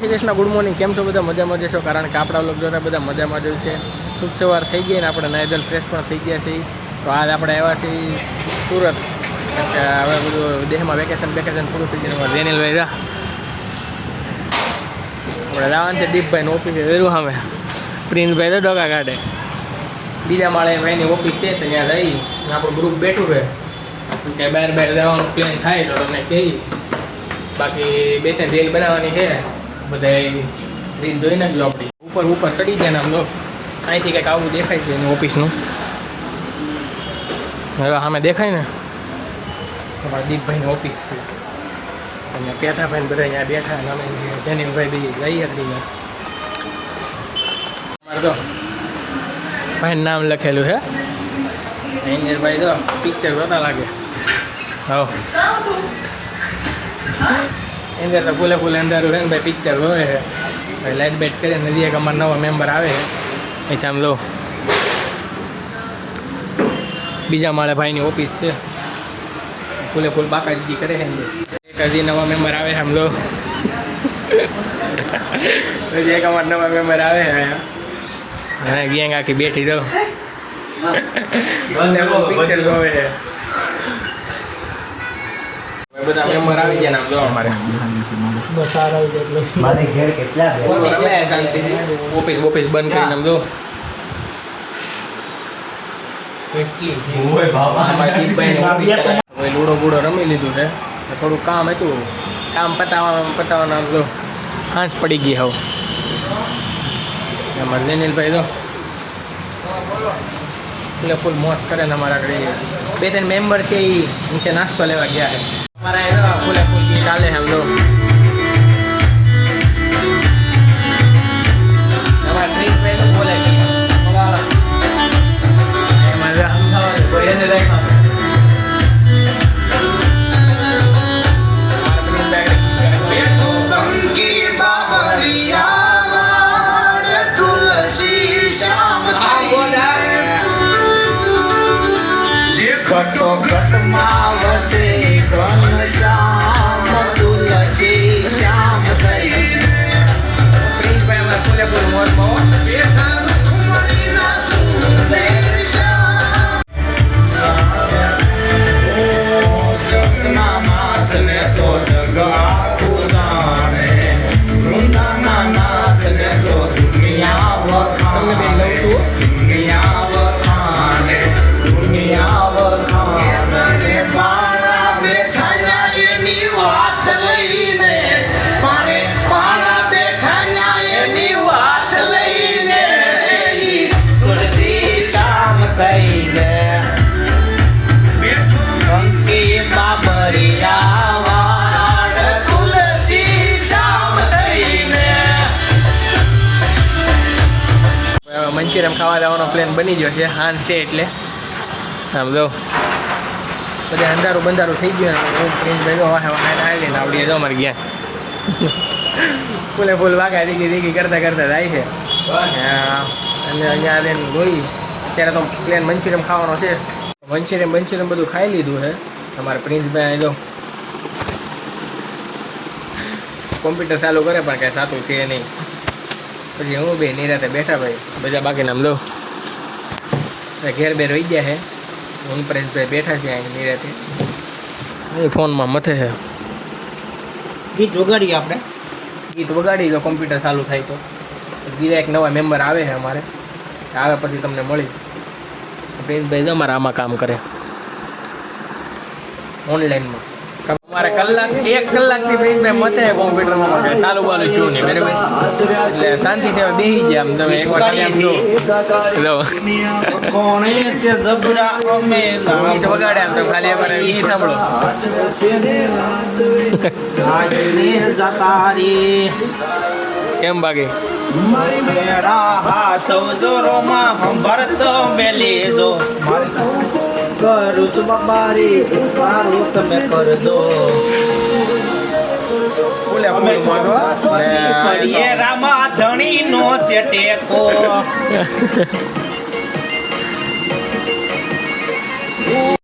Krishna good morning. કેમ છો બધા? મજામાં જશો, કારણ કે આપણા લોક જોતા બધા મજામાં જ છે. શુભ સવાર થઈ ગઈ ને આપણે નાઈધલ ફ્રેશ પણ થઈ ગયા છીએ. તો આજ આપણે આવ્યા છીએ સુરત, કે હવે બધું દેહમાં વેકેશન પૂરું થઈ ગયું. રેનિલભાઈ જા આપણે જવાનું છે દીપભાઈની ઓફિસે વેરું સામે. પ્રિન્સભાઈ તો ડોકા કાઢે. બીજા માળે ભાઈની ઓફિસ છે તો ત્યાં જઈ આપણું ગ્રુપ બેઠું છે કે બહાર જવાનું પ્લાન થાય તો તમને કહી. બાકી 2-3 રીલ બનાવવાની છે, બધા રીલ જોઈ નાખજો. આપણી ઉપર ચડી જાય ને આમ લો, અહીંથી કંઈક આવું દેખાય છે એની ઓફિસનું. હવે સામે દેખાય ને અમારા દીપભાઈની ઓફિસ છે. અને પેથાભાઈ બધા અહીંયા બેઠા અને અમે જનીનભાઈ બી જઈ હતી. અમારે તો ભાઈનું નામ લખેલું છે એન્જિનિયરભાઈ. તો પિક્ચર જોતા લાગે. હા અંદર તો ફૂલે અંધારું છે ને ભાઈ, પિક્ચર જોવે છે. ભાઈ લાઇટ બેટ કરીને નદી એક અમારા નવા મેમ્બર આવે છે અહીંથી આમ લો. બીજા માળે ભાઈની ઓફિસ છે, ફૂલ બાકાજી કરે છે. એક હજી નવા મેમ્બર આવે છે આમ લો. હજી એક અમારા નવા મેમ્બર આવે છે અહીંયા. ગેંગ આખી બેઠી જાઓ પિક્ચર જોવે છે. બધા મેમ્બર આવી ગયા નામ જો અમારે. બસ આ આવી જાય એટલે મારે ઘેર કેટલા રમે શાંતિથી. ઓફિસ બંધ કરીને આમ જો કેટલી ઓય બાબા અમારી દીપભાઈની ઓફિસ. હવે લૂડો રમી લીધું છે. થોડું કામ હતું, કામ પતાવવાના આમ જો હાંસ પડી ગઈ. હવે અમારે લેનિલભાઈ તો ફૂલ મોજ કરે ને. અમારા આગળ 2-3 મેમ્બર છે એ નીચે નાસ્તો લેવા ગયા છે. અમારા ફૂલે ગીત ચાલે છે આમ લો. અમારા પ્રિન્સભાઈ તો બોલે ઘટમાં વસે ઘનશ્યામ તુલસી શ્યામ થઈ. પ્રિન્સભાઈ અમારા ફૂલે મોજમાં મંચુરિયમ ખાવા જવાનો પ્લાન બની ગયો છે. હાન છે એટલે આમ જો બધા અંધારું બંધારું થઈ ગયું. હું પ્રિન્સભાઈ તો આવીને આવડીએ જો અમારે ગયા ફૂલ વાગા દીકી કરતા જાય છે. અને અહીંયા આવીને જોઈ અત્યારે તો પ્લેન મંચુરિયમ ખાવાનો છે. મંચુરિયમ બધું ખાઈ લીધું છે અમારે પ્રિન્સભાઈ. અહીં જો કોમ્પ્યુટર ચાલુ કરે પણ કાંઈ સાતું છે નહીં. પછી હું બે નિરાતે બેઠા ભાઈ બધા બાકી નામ લો. ઘેર રહી ગયા છે. હું પરેશભાઈ બેઠા છે અહીં નિરાતે. એ ફોનમાં મથે છે. ગીત વગાડીએ આપણે. ગીત વગાડી તો કોમ્પ્યુટર ચાલુ થાય તો. બીજા એક નવા મેમ્બર આવે છે અમારે, આવે પછી તમને મળી. પરેશભાઈ તો અમારા આમાં કામ કરે ઓનલાઈનમાં. અમારે 1 કલાકથી પ્રિન્સભાઈ મતે કોમ્પ્યુટરમાં ચાલુ બાલુ છું નહીં બરાબર. એટલે શાંતિથી બેસી જાય. આમ તમે એકવાર ગીત વગાડે આમ તમે ખાલી એકવાર ગીત સાંભળો. કેમ બાકી કરું છું બાબારી મારું તમે કરજો. રામા ધણી નો છે ટેકો